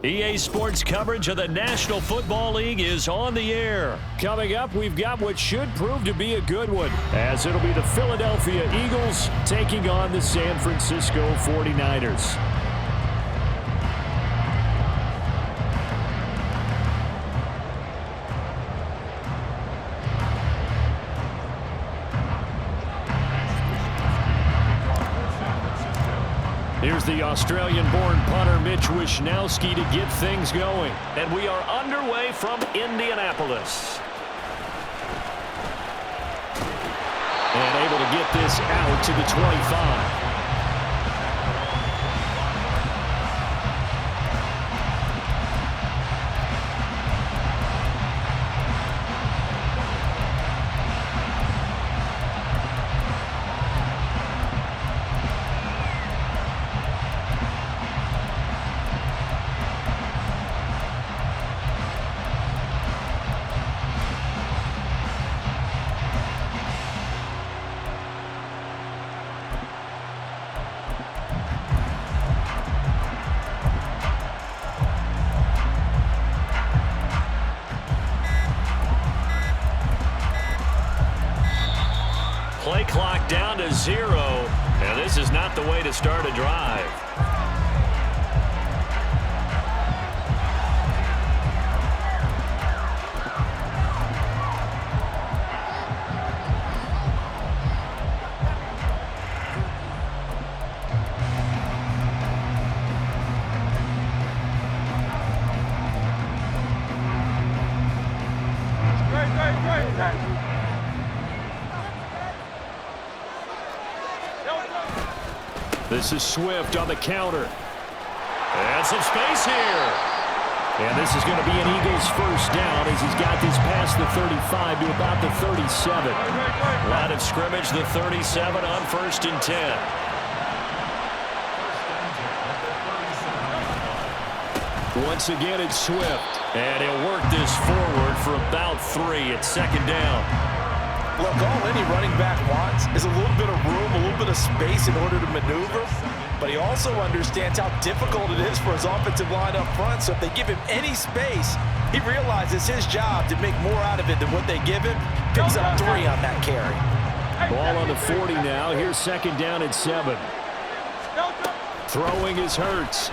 EA Sports coverage of the National Football League is on the air. Coming up, we've got what should prove to be a good one, as it'll be the Philadelphia Eagles taking on the San Francisco 49ers. Here's the Australian-born punter Mitch Wishnowsky to get things going. And we are underway from Indianapolis. And able to get this out to the 25. Play clock down to 0, and this is not the way to start a drive. This is Swift on the counter. And some space here. And this is going to be an Eagles first down as he's got this past the 35 to about the 37. Line of scrimmage, the 37 on 1st and 10. Once again, it's Swift. And he'll work this forward for about 3 at 2nd down. Look, all any running back wants is a little bit of room, a little bit of space in order to maneuver. But he also understands how difficult it is for his offensive line up front. So if they give him any space, he realizes his job to make more out of it than what they give him. Picks up 3 on that carry. Ball on the 40 now. Here's 2nd down at 7. Throwing is Hurts.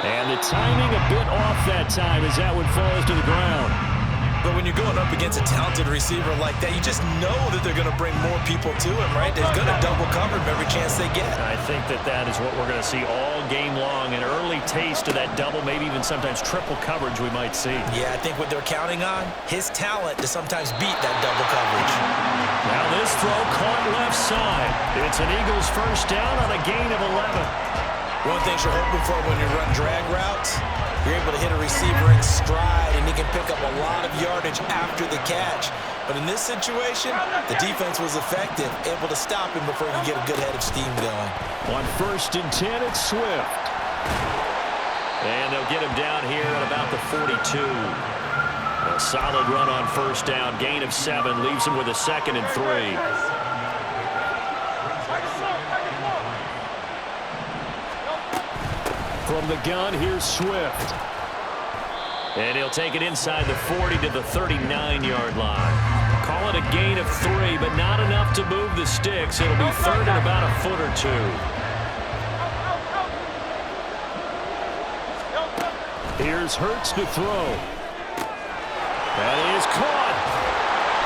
And the timing a bit off that time as that one falls to the ground. But when you're going up against a talented receiver like that, you just know that they're going to bring more people to him, right? They're going to double cover him every chance they get. I think that is what we're going to see all game long. An early taste of that double, maybe even sometimes triple coverage we might see. Yeah, I think what they're counting on, his talent to sometimes beat that double coverage. Now this throw caught left side. It's an Eagles first down on a gain of 11. One thing you're hoping for when you run drag routes, you're able to hit a receiver in stride, and he can pick up a lot of yardage after the catch. But in this situation, the defense was effective, able to stop him before he could get a good head of steam going. On 1st and 10, it's Swift. And they'll get him down here at about the 42. A solid run on 1st down, gain of 7, leaves him with a 2nd and 3. From the gun, here's Swift. And he'll take it inside the 40 to the 39-yard line. Call it a gain of 3, but not enough to move the sticks. It'll be 3rd and about a foot or 2. Here's Hurts to throw. That is caught.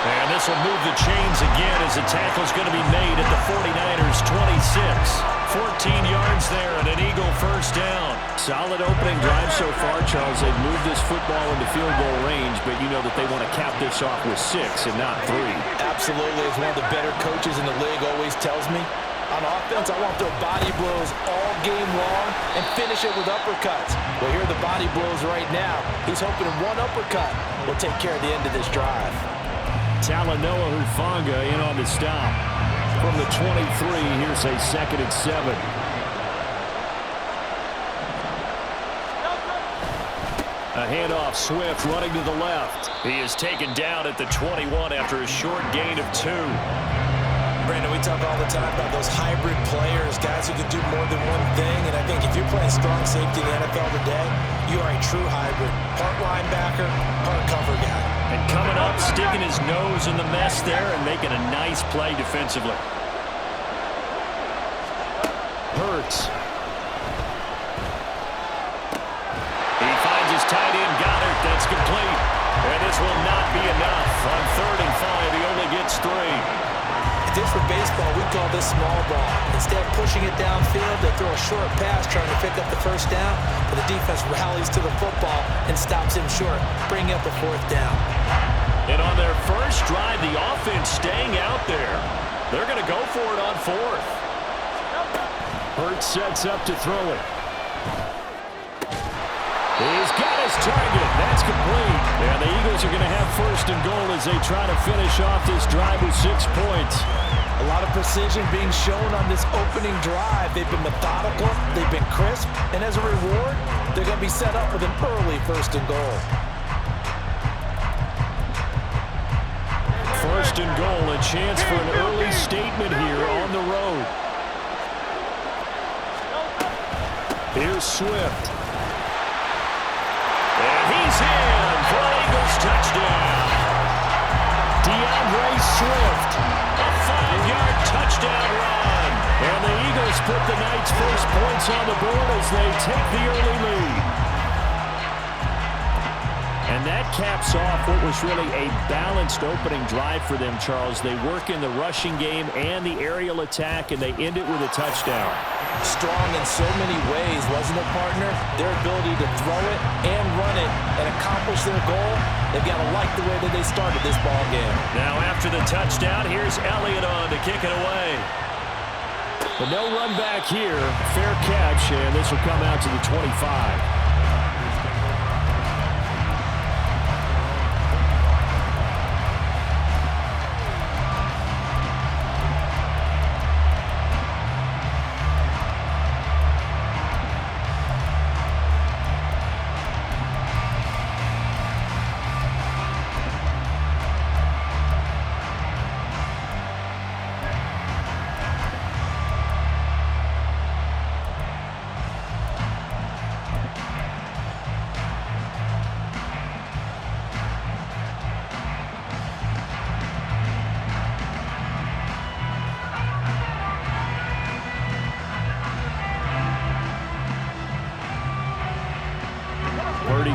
And this will move the chains again as the tackle's going to be made at the 49ers' 26. 14 yards there and an Eagle first down. Solid opening drive so far, Charles. They've moved this football into field goal range, but you know that they want to cap this off with 6 and not 3. Absolutely. As one of the better coaches in the league always tells me, on offense, I want their body blows all game long and finish it with uppercuts. Well, here are the body blows right now. He's hoping one uppercut will take care of the end of this drive. Talanoa Hufanga in on the stop. From the 23, here's a 2nd and 7. A handoff, Swift running to the left. He is taken down at the 21 after a short gain of 2. Brandon, we talk all the time about those hybrid players, guys who can do more than one thing, and I think if you're playing strong safety in the NFL today, you are a true hybrid. Part linebacker, part cover guy. And coming up, sticking his nose in the mess there and making a nice play defensively. Hurts. He finds his tight end, Goddard. That's complete. And this will not be enough. On 3rd and 5, he only gets 3. If this were baseball, we'd call this small ball. Instead of pushing it downfield, they throw a short pass trying to pick up the first down, but the defense rallies to the football and stops him short, bringing up a 4th down. And on their first drive, the offense staying out there. They're going to go for it on 4th. Hurts sets up to throw it. He's got his target. That's complete. And the Eagles are going to have 1st and goal as they try to finish off this drive with 6 points. A lot of precision being shown on this opening drive. They've been methodical, they've been crisp, and as a reward, they're going to be set up with an early 1st and goal. 1st and goal, a chance for an early statement here on the road. Here's Swift. And he's in for an Eagles touchdown. DeAndre Swift, a 5-yard touchdown run. And the Eagles put the night's first points on the board as they take the early lead. And that caps off what was really a balanced opening drive for them, Charles. They work in the rushing game and the aerial attack, and they end it with a touchdown. Strong in so many ways, wasn't it, partner? Their ability to throw it and run it and accomplish their goal, they've got to like the way that they started this ball game. Now after the touchdown, here's Elliott on to kick it away. But no run back here. Fair catch, and this will come out to the 25.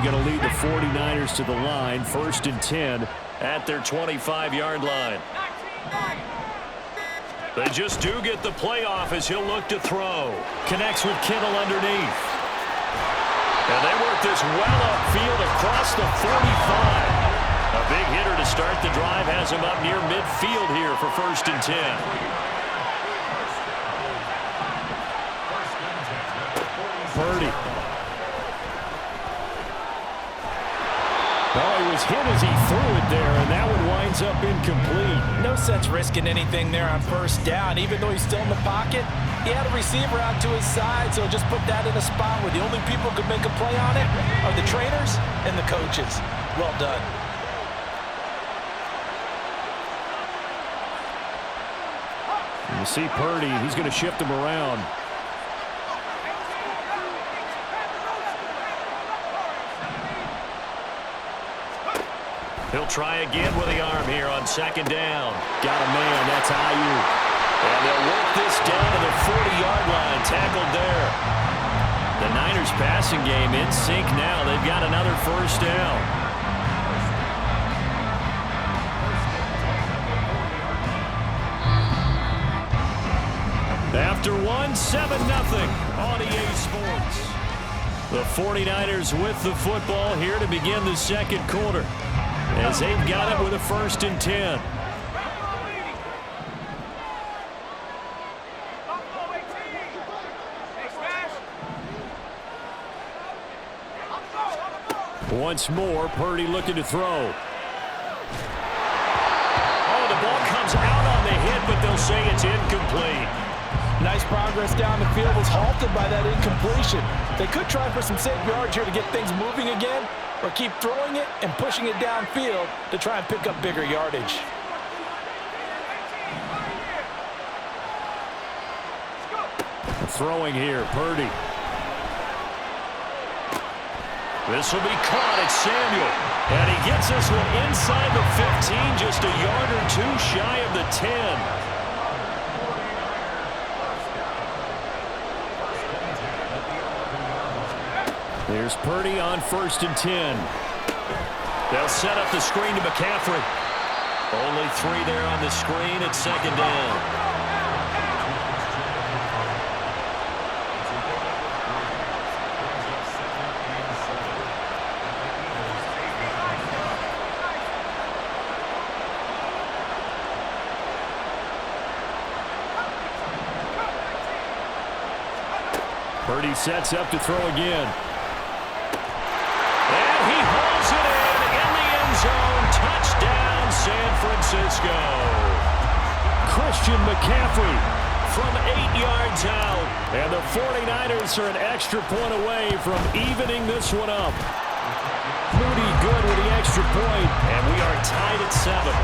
Going to lead the 49ers to the line, 1st and 10 at their 25-yard line. They just do get the playoff as he'll look to throw. Connects with Kittle underneath. And they work this well upfield across the 45. A big hitter to start the drive has him up near midfield here for 1st and 10. Purdy. Oh, he was hit as he threw it there, and that one winds up incomplete. No sense risking anything there on 1st down. Even though he's still in the pocket, he had a receiver out to his side, so just put that in a spot where the only people who could make a play on it are the trainers and the coaches. Well done. You see Purdy, he's going to shift him around. He'll try again with the arm here on 2nd down. Got a man, that's Ayuk. And they'll work this down to the 40-yard line, tackled there. The Niners passing game in sync now. They've got another 1st down. After one, 7-0 on EA Sports. The 49ers with the football here to begin the 2nd quarter, as they've got it with a 1st and 10. Once more, Purdy looking to throw. Oh, the ball comes out on the hit, but they'll say it's incomplete. Nice progress down the field was halted by that incompletion. They could try for some safe yards here to get things moving again, or keep throwing it and pushing it downfield to try and pick up bigger yardage. throwing here. Purdy. This will be caught at Samuel. And he gets this one inside the 15, just a yard or two shy of the 10. Here's Purdy on 1st and 10. They'll set up the screen to McCaffrey. Only 3 there on the screen at 2nd down. Purdy sets up to throw again. And he hauls it in the end zone. Touchdown, San Francisco. Christian McCaffrey from 8 yards out. And the 49ers are an extra point away from evening this one up. Moody good with the extra point, and we are tied at 7.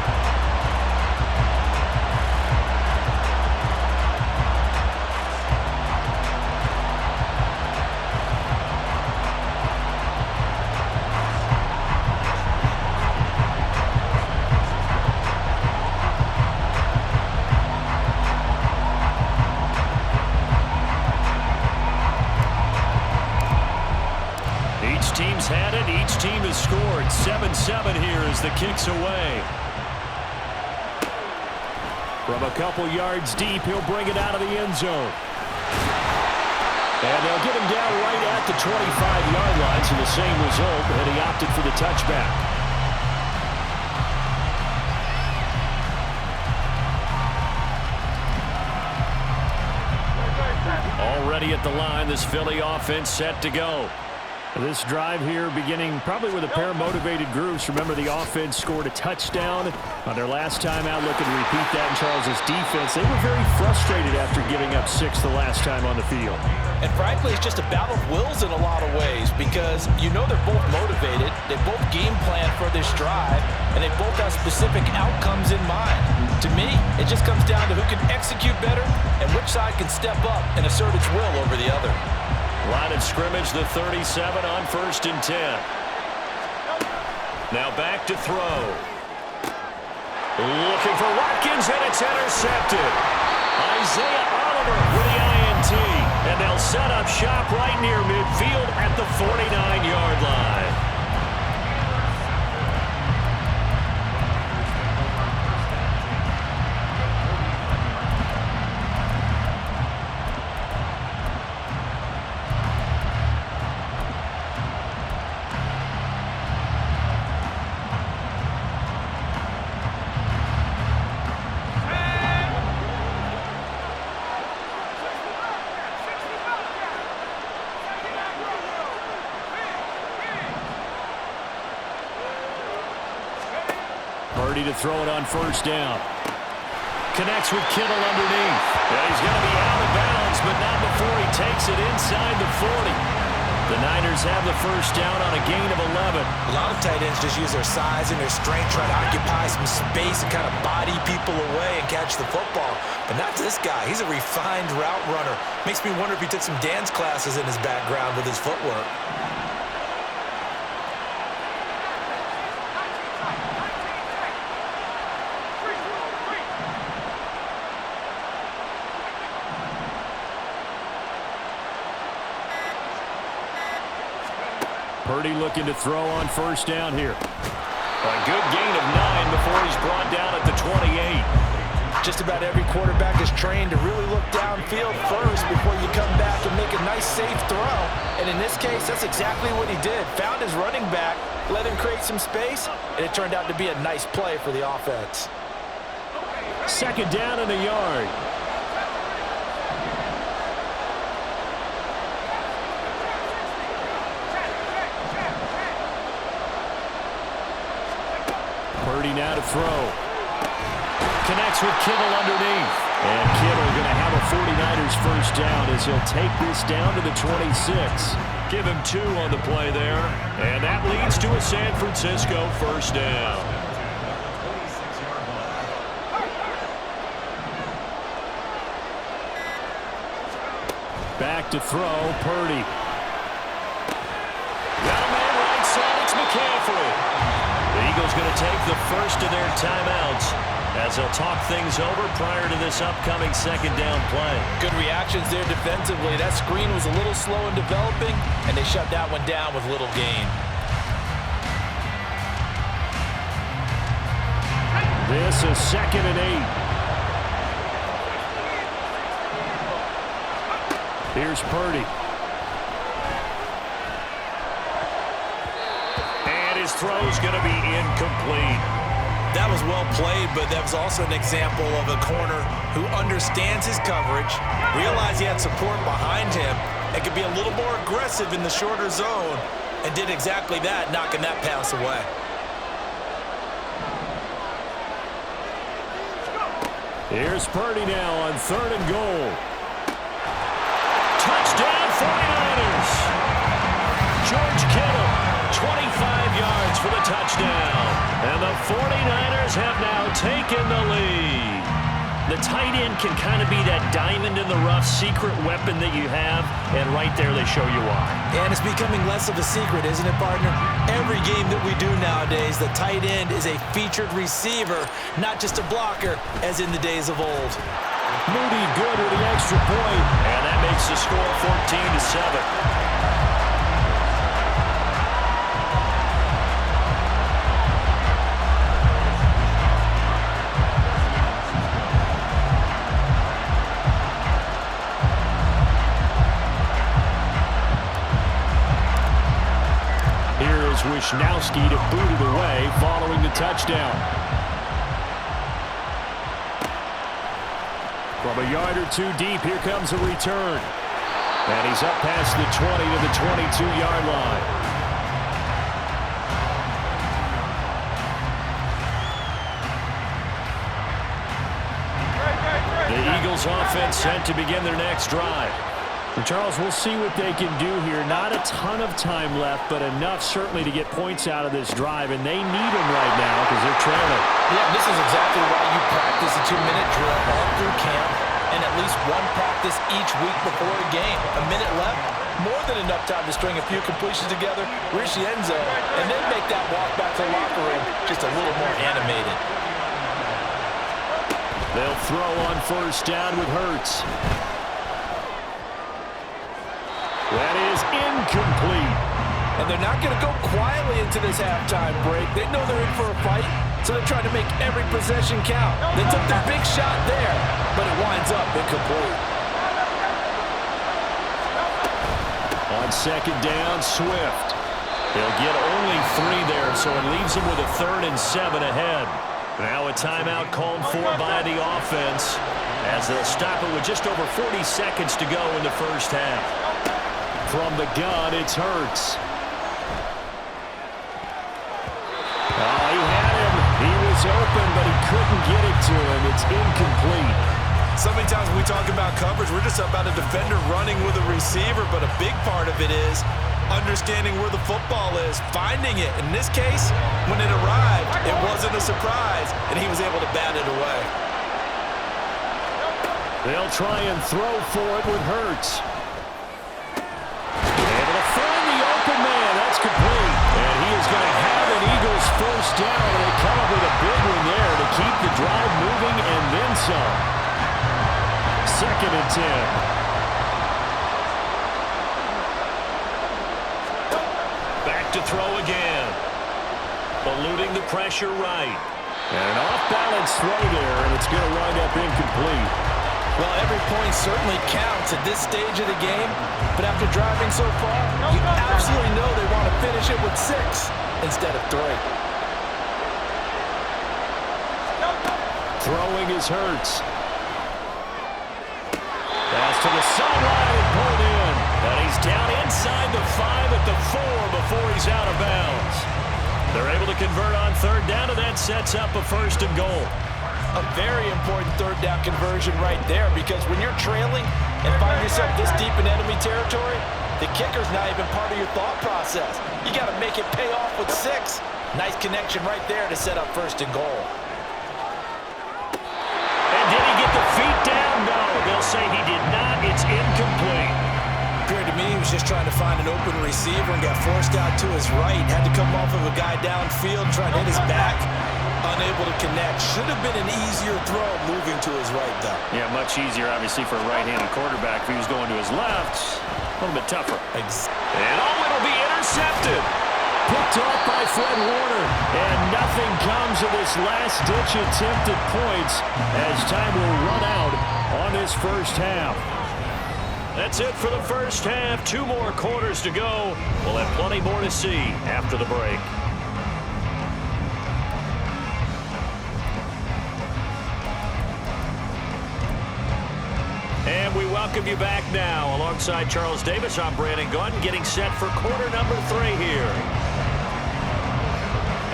Had it. Each team has scored. 7-7 here as the kick's away. From a couple yards deep, he'll bring it out of the end zone. And they'll get him down right at the 25-yard line, so the same result, and he opted for the touchback. Already at the line, this Philly offense set to go. This drive here beginning probably with a pair of motivated groups. Remember, the offense scored a touchdown on their last time out. Looking to repeat that in Charles' defense. They were very frustrated after giving up 6 the last time on the field. And frankly, it's just a battle of wills in a lot of ways because you know they're both motivated. They both game plan for this drive, and they both have specific outcomes in mind. To me, it just comes down to who can execute better and which side can step up and assert its will over the other. Line of scrimmage, the 37 on 1st and 10. Now back to throw. Looking for Watkins, and it's intercepted. Isaiah Oliver with the INT. And they'll set up shop right near midfield at the 49-yard line. To throw it on 1st down. Connects with Kittle underneath. Yeah, he's going to be out of bounds, but not before he takes it inside the 40. The Niners have the 1st down on a gain of 11. A lot of tight ends just use their size and their strength, try to occupy some space and kind of body people away and catch the football. But not this guy. He's a refined route runner. Makes me wonder if he took some dance classes in his background with his footwork. Purdy looking to throw on 1st down here. A good gain of 9 before he's brought down at the 28. Just about every quarterback is trained to really look downfield first before you come back and make a nice, safe throw. And in this case, that's exactly what he did. Found his running back, let him create some space, and it turned out to be a nice play for the offense. 2nd down and a yard. Purdy now to throw. Connects with Kittle underneath. And Kittle going to have a 49ers 1st down as he'll take this down to the 26. Give him 2 on the play there. And that leads to a San Francisco 1st down. Back to throw, Purdy. Got a man right side, it's McCaffrey. The Eagles going to take the first of their timeouts as they'll talk things over prior to this upcoming second down play. Good reactions there defensively. That screen was a little slow in developing, and they shut that one down with little gain. This is 2nd and 8. Here's Purdy. And his throw's going to be incomplete. That was well played, but that was also an example of a corner who understands his coverage, realized he had support behind him, and could be a little more aggressive in the shorter zone, and did exactly that, knocking that pass away. Here's Purdy now on 3rd and goal. Touchdown 49ers! George Kittle, 25 yards for the touchdown. And the 49ers have now taken the lead. The tight end can kind of be that diamond in the rough secret weapon that you have, and right there they show you why. And it's becoming less of a secret, isn't it, partner? Every game that we do nowadays, the tight end is a featured receiver, not just a blocker, as in the days of old. Moody good with the extra point, and that makes the score 14-7. Wishnowski to boot it away following the touchdown. From a yard or two deep, here comes a return. And he's up past the 20 to the 22-yard line. The Eagles offense set to begin their next drive. Charles, we'll see what they can do here. Not a ton of time left, but enough certainly to get points out of this drive, and they need them right now because they're trailing. Yeah, this is exactly why you practice a 2-minute drill all through camp and at least one practice each week before a game. A minute left, more than enough time to string a few completions together, reach the end zone, and then make that walk back to the locker room just a little more animated. They'll throw on 1st down with Hurts. That is incomplete. And they're not going to go quietly into this halftime break. They know they're in for a fight, so they're trying to make every possession count. They took their big shot there, but it winds up incomplete. On 2nd down, Swift. He'll get only 3 there, so it leaves him with a 3rd and 7 ahead. Now a timeout called for by the offense as they'll stop it with just over 40 seconds to go in the first half. From the gun, it's Hurts. He had him. He was open, but he couldn't get it to him. It's incomplete. So many times when we talk about coverage, we're just about a defender running with a receiver, but a big part of it is understanding where the football is, finding it. In this case, when it arrived, it wasn't a surprise, and he was able to bat it away. They'll try and throw for it with Hurts. That's complete. And he is going to have an Eagles 1st down. And they come up with a big one there to keep the drive moving and then some. 2nd and 10. Back to throw again. Eluding the pressure right. And an off-balance throw there, and it's going to wind up incomplete. Well, every point certainly counts at this stage of the game, but after driving so far, you absolutely know they want to finish it with 6 instead of 3. Throwing is Hurts. Pass to the sideline and pulled in. And he's down inside the 5 at the 4 before he's out of bounds. They're able to convert on 3rd down, and that sets up a 1st and goal. A very important 3rd down conversion right there, because when you're trailing and find yourself this deep in enemy territory, the kicker's not even part of your thought process. You got to make it pay off with 6. Nice connection right there to set up 1st and goal. And did he get the feet down? No, they'll say he did not. It's incomplete. just trying to find an open receiver and got forced out to his right. Had to come off of a guy downfield trying to hit his back. Unable to connect. Should have been an easier throw moving to his right, though. Yeah, much easier, obviously, for a right-handed quarterback. If he was going to his left, a little bit tougher. And it'll be intercepted. Picked off by Fred Warner. And nothing comes of this last-ditch attempt at points as time will run out on this first half. That's it for the first half. 2 more quarters to go. We'll have plenty more to see after the break. And we welcome you back now. Alongside Charles Davis, I'm Brandon Gaudin, getting set for quarter number 3 here.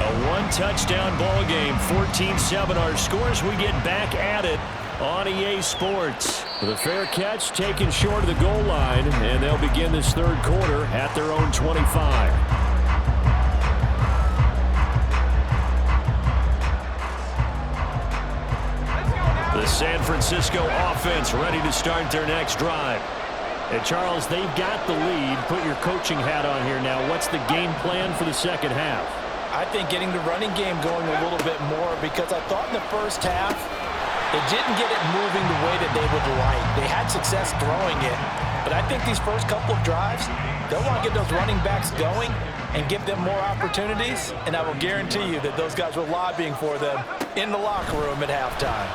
A 1-touchdown ball game, 14-7 our scores. We get back at it on EA Sports. With a fair catch taken short of the goal line, and they'll begin this third quarter at their own 25. The San Francisco offense ready to start their next drive. And Charles, they've got the lead. Put your coaching hat on here now. What's the game plan for the second half? I think getting the running game going a little bit more, because I thought in the first half they didn't get it moving the way that they would like. They had success throwing it, but I think these first couple of drives, they'll want to get those running backs going and give them more opportunities, and I will guarantee you that those guys were lobbying for them in the locker room at halftime.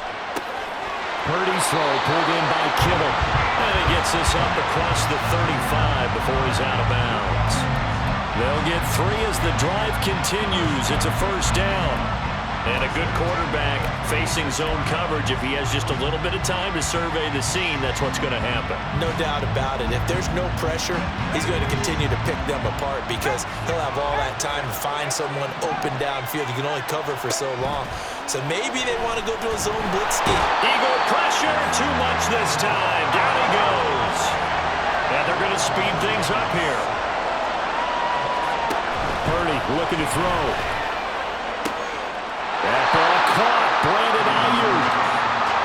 Purdy's throw pulled in by Kittle. And he gets this up across the 35 before he's out of bounds. They'll get 3 as the drive continues. It's a first down. And a good quarterback facing zone coverage. If he has just a little bit of time to survey the scene, that's what's going to happen. No doubt about it. If there's no pressure, he's going to continue to pick them apart because he'll have all that time to find someone open downfield. You can only cover for so long. So maybe they want to go to a zone blitz scheme. Eagle pressure, too much this time. Down he goes. And they're going to speed things up here. Purdy looking to throw. That ball caught. Brandon Ayuk.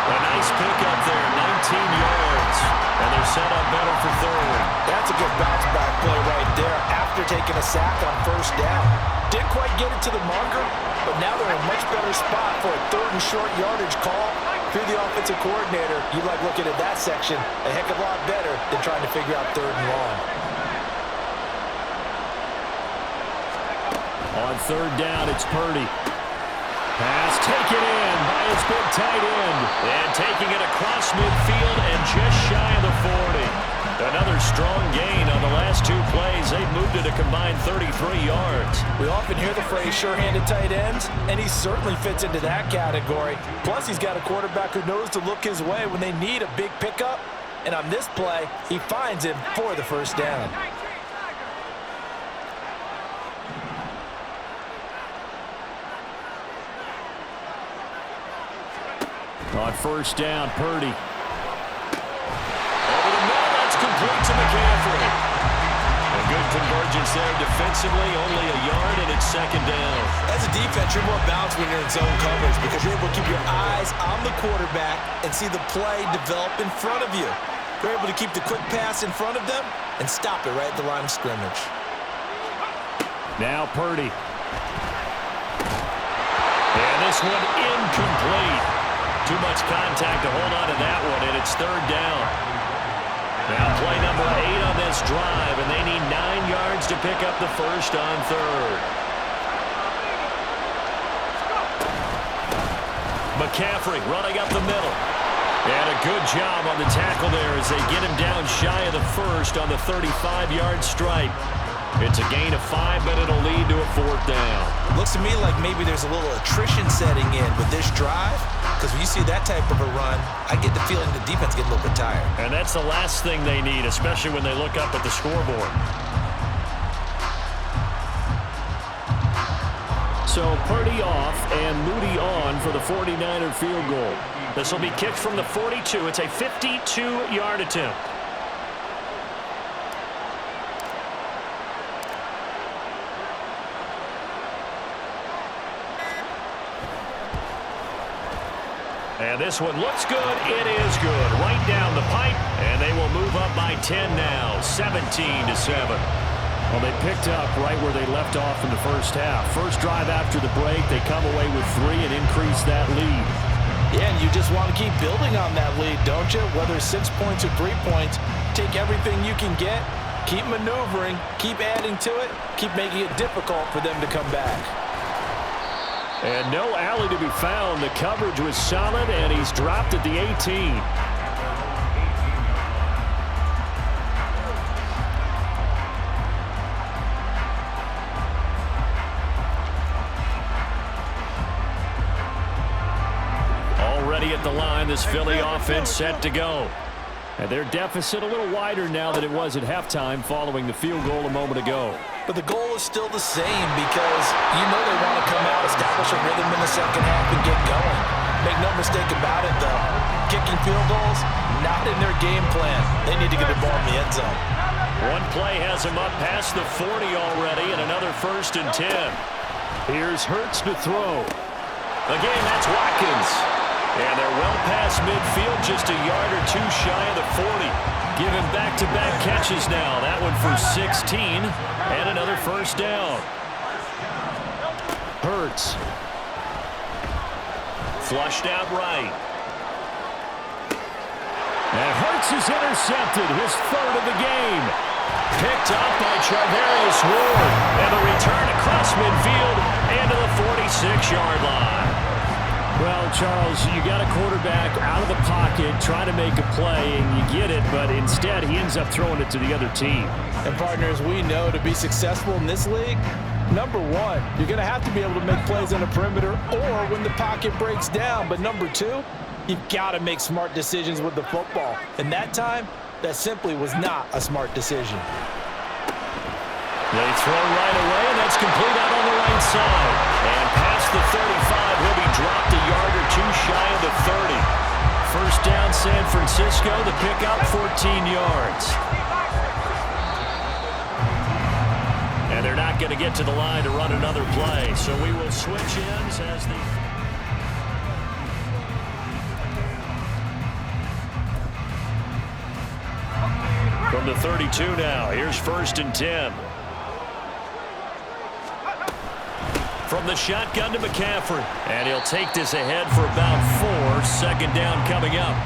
A nice pickup there, 19 yards. And they're set up better for third. That's a good bounce back play right there after taking a sack on first down. Didn't quite get it to the marker, but now they're in a much better spot for a third and short yardage call. Through the offensive coordinator, you like looking at that section a heck of a lot better than trying to figure out third and long. On third down, it's Purdy. Pass taken in by his big tight end. And taking it across midfield and just shy of the 40. Another strong gain on the last 2 plays. They've moved it a combined 33 yards. We often hear the phrase sure-handed tight ends, and he certainly fits into that category. Plus, he's got a quarterback who knows to look his way when they need a big pickup. And on this play, he finds him for the first down. On first down, Purdy. Over the middle, that's complete to McCaffrey. A good convergence there defensively, only a yard, and it's second down. As a defense, you're more balanced when you're in zone coverage because you're able to keep your eyes on the quarterback and see the play develop in front of you. You're able to keep the quick pass in front of them and stop it right at the line of scrimmage. Now Purdy. And this one incomplete. Too much contact to hold on to that one, and it's third down. Now play number 8 on this drive, and they need 9 yards to pick up the first on third. McCaffrey running up the middle. And a good job on the tackle there as they get him down shy of the first on the 35-yard strike. It's a gain of 5, but it'll lead to a fourth down. Looks to me like maybe there's a little attrition setting in with this drive, because when you see that type of a run, I get the feeling the defense gets a little bit tired. And that's the last thing they need, especially when they look up at the scoreboard. So Purdy off and Moody on for the 49er field goal. This will be kicked from the 42. It's a 52-yard attempt. And this one looks good. It is good. Right down the pipe. And they will move up by 10 now. 17-7. Well, they picked up right where they left off in the first half. First drive after the break, they come away with 3 and increase that lead. Yeah, and you just want to keep building on that lead, don't you? Whether 6 points or 3 points, take everything you can get, keep maneuvering, keep adding to it, keep making it difficult for them to come back. And no alley to be found. The coverage was solid, and he's dropped at the 18. Already at the line, this Philly offense set to go. And their deficit a little wider now than it was at halftime following the field goal a moment ago. But the goal is still the same because you know they want to come out, establish a rhythm in the second half, and get going. Make no mistake about it, though. Kicking field goals, not in their game plan. They need to get the ball in the end zone. One play has him up past the 40 already, and another 1st and 10. Here's Hurts to throw. Again, that's Watkins. And they're well past midfield, just a yard or 2 shy of the 40. Give him back-to-back catches now. That one for 16, and another 1st down. Hurts. Flushed out right. And Hurts is intercepted, his 3rd of the game. Picked up by Charvarius Ward. And the return across midfield and to the 46-yard line. Well, Charles, you got a quarterback out of the pocket trying to make a play, and you get it, but instead he ends up throwing it to the other team. And partners, we know to be successful in this league, number one, you're going to have to be able to make plays on the perimeter or when the pocket breaks down. But number two, you've got to make smart decisions with the football. And that time, that simply was not a smart decision. They throw right away, and that's complete out on the right side. And past the 35, he'll be dropped a yard or 2 shy of the 30. 1st down, San Francisco. The pickup, 14 yards. And they're not going to get to the line to run another play, so we will switch ends as the... From the 32 now, here's 1st and 10. From the shotgun to McCaffrey. And he'll take this ahead for about 4. 2nd down coming up.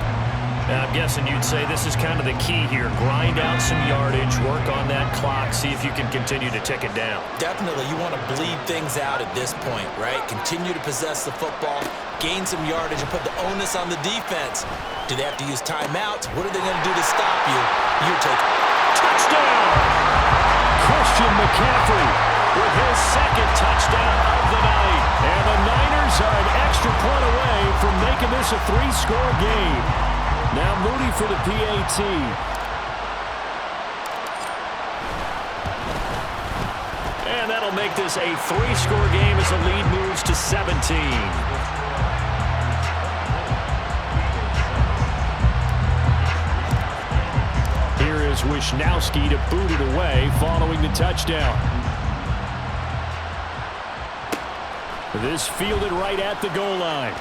Now, I'm guessing you'd say this is kind of the key here. Grind out some yardage, work on that clock, see if you can continue to tick it down. Definitely, you want to bleed things out at this point, right? Continue to possess the football, gain some yardage, and put the onus on the defense. Do they have to use timeouts? What are they going to do to stop you? You're taking. Touchdown! Christian McCaffrey with his 2nd touchdown of the night. And the Niners are an extra point away from making this a 3-score game. Now Moody for the PAT. And that'll make this a 3-score game as the lead moves to 17. Here is Wisnowski to boot it away following the touchdown. This fielded right at the goal line.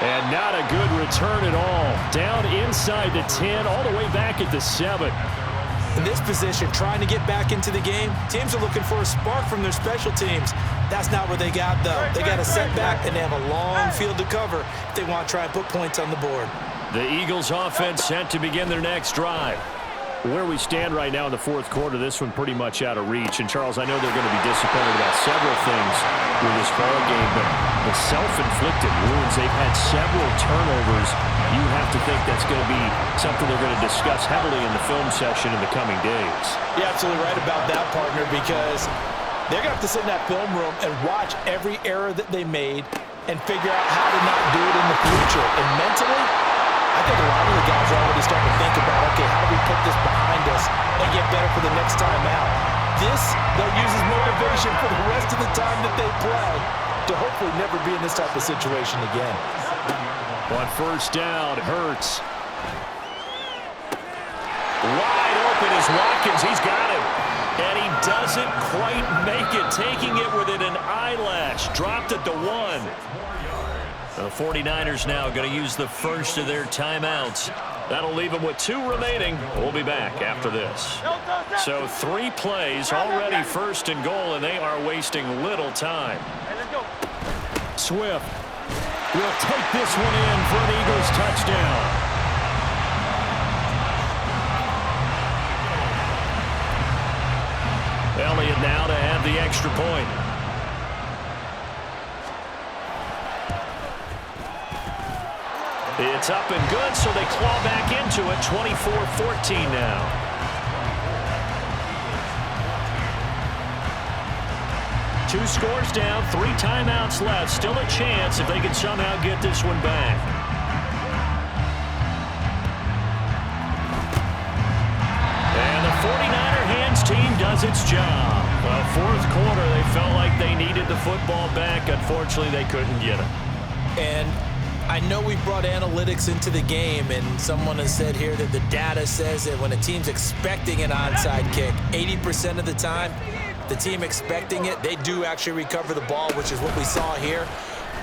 And not a good return at all. Down inside the 10, all the way back at the 7. In this position, trying to get back into the game, teams are looking for a spark from their special teams. That's not what they got, though. They got a setback, and they have a long field to cover if they want to try and put points on the board. The Eagles offense set to begin their next drive. Where we stand right now in the 4th quarter, this one pretty much out of reach. And, Charles, I know they're going to be disappointed about several things with this ball game, but the self-inflicted wounds, they've had several turnovers. You have to think that's going to be something they're going to discuss heavily in the film session in the coming days. You're absolutely right about that, partner, because they're going to have to sit in that film room and watch every error that they made and figure out how to not do it in the future. And mentally, I think a lot of the guys are already starting to think about, okay, how do we put this behind us and get better for the next time out? This, they'll use as motivation for the rest of the time that they play to hopefully never be in this type of situation again. On 1st down, Hurts. Wide open is Watkins. He's got him. And he doesn't quite make it, taking it within an eyelash. Dropped at the 1. The 49ers now going to use the first of their timeouts. That'll leave them with 2 remaining. We'll be back after this. So 3 plays, already first and goal, and they are wasting little time. Swift will take this one in for an Eagles touchdown. Elliott now to have the extra point. It's up and good, so they claw back into it, 24-14 now. Two scores down, 3 timeouts left. Still a chance if they can somehow get this one back. And the 49er hands team does its job. Well, fourth quarter, they felt like they needed the football back. Unfortunately, they couldn't get it. And I know we brought analytics into the game, and someone has said here that the data says that when a team's expecting an onside kick, 80% of the time, the team expecting it, they do actually recover the ball, which is what we saw here.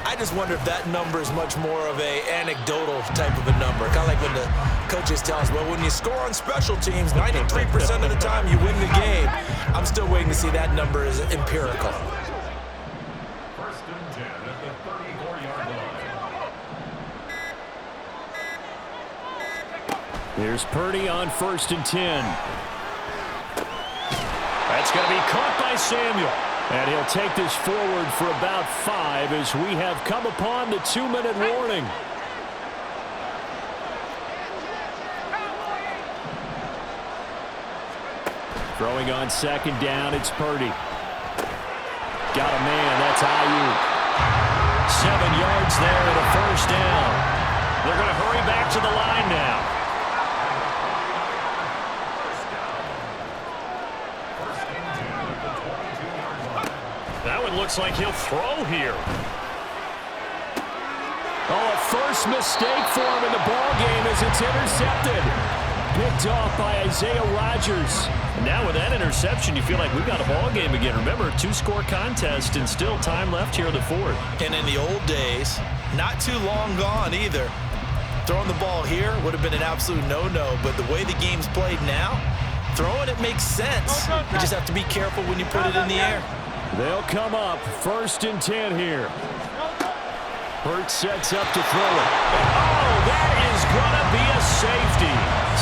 I just wonder if that number is much more of a anecdotal type of a number. Kind of like when the coaches tell us, well, when you score on special teams, 93% of the time you win the game. I'm still waiting to see that number is empirical. First and 10 at the 34-yard line. Here's Purdy on first and 10. That's going to be caught by Samuel. And he'll take this forward for about 5 as we have come upon the 2-minute warning. Throwing on second down, it's Purdy. Got a man, that's Ayuk. 7 yards there and a first down. They're going to hurry back to the line now. That one looks like he'll throw here. Oh, a first mistake for him in the ball game as it's intercepted. Picked off by Isaiah Rodgers. And now with that interception, you feel like we've got a ball game again. Remember, a 2-score contest and still time left here in the fourth. And in the old days, not too long gone either, throwing the ball here would have been an absolute no-no. But the way the game's played now, throwing it makes sense. You just have to be careful when you put it in the air. They'll come up first and 10 here. Curt sets up to throw it. Oh, that is going to be a safety.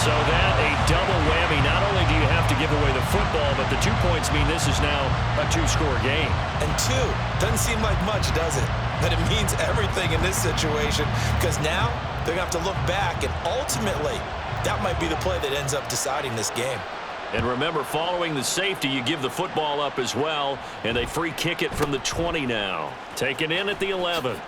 So that a double whammy. Not only do you have to give away the football, but the 2 points mean this is now a 2-score game. And 2 doesn't seem like much, does it? But it means everything in this situation because now they're going to have to look back, and ultimately that might be the play that ends up deciding this game. And remember, following the safety, you give the football up as well, and they free kick it from the 20 now. Taken in at the 11.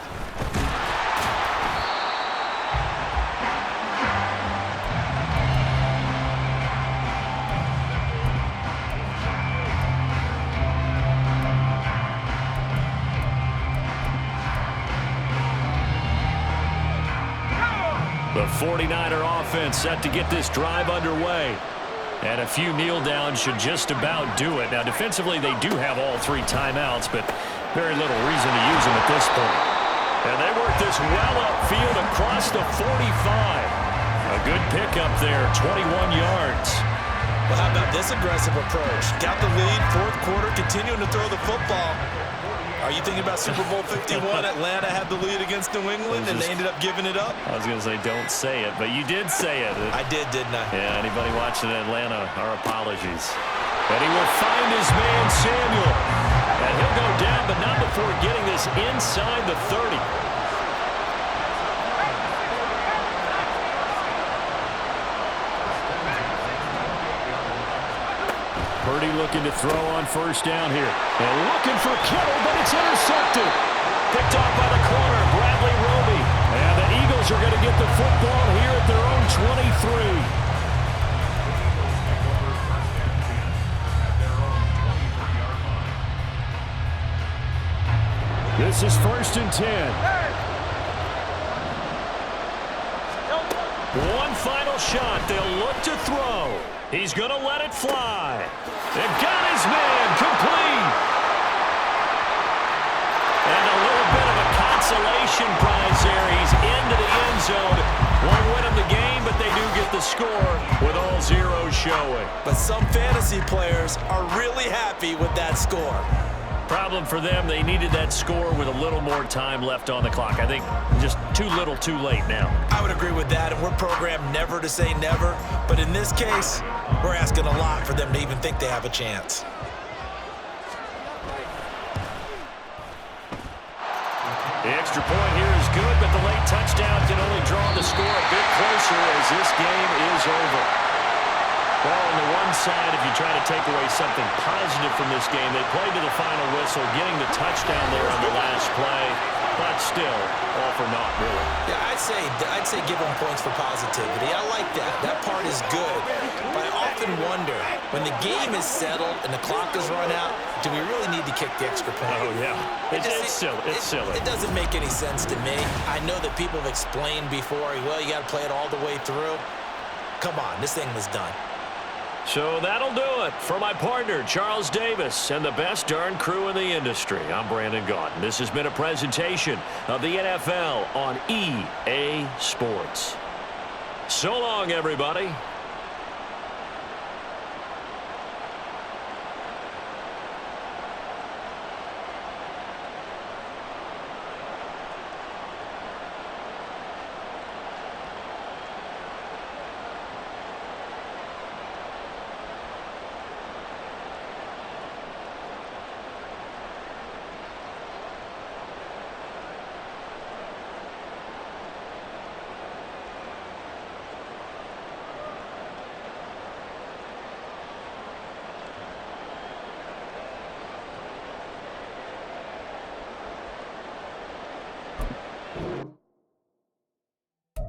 The 49er offense set to get this drive underway. And a few kneel downs should just about do it. Now, defensively, they do have all 3 timeouts, but very little reason to use them at this point. And they work this well upfield across the 45. A good pickup there, 21 yards. Well, how about this aggressive approach? Got the lead, fourth quarter, continuing to throw the football. Are you thinking about Super Bowl 51? Atlanta had the lead against New England, and they ended up giving it up? I was going to say, don't say it, but you did say it. I did, didn't I? Yeah, anybody watching Atlanta, our apologies. And he will find his man, Samuel. And he'll go down, but not before getting this inside the 30. Purdy looking to throw on first down here. And looking for Kittle, but it's intercepted. Picked off by the corner, Bradley Roby. And the Eagles are going to get the football here at their own 23. This is first and 10. One final shot. They'll look to throw. He's going to let it fly. They've got his man complete. And a little bit of a consolation prize there. He's into the end zone. Won't win him the game, but they do get the score with all zeros showing. But some fantasy players are really happy with that score. Problem for them, they needed that score with a little more time left on the clock. I think just too little too late now. I would agree with that, and we're programmed never to say never. But in this case, we're asking a lot for them to even think they have a chance. The extra point here is good, but the late touchdown can only draw the score a bit closer as this game is over. Well, on the one side, if you try to take away something positive from this game, they played to the final whistle, getting the touchdown there on the last play, but still, all for naught, really. Yeah, I'd say give them points for positivity. I like that. That part is good. But I often wonder, when the game is settled and the clock is run out, do we really need to kick the extra point? Oh, yeah. It's silly. It's silly. It doesn't make any sense to me. I know that people have explained before, well, you got to play it all the way through. Come on, this thing was done. So that'll do it for my partner, Charles Davis, and the best darn crew in the industry. I'm Brandon Gaudin. This has been a presentation of the NFL on EA Sports. So long, everybody.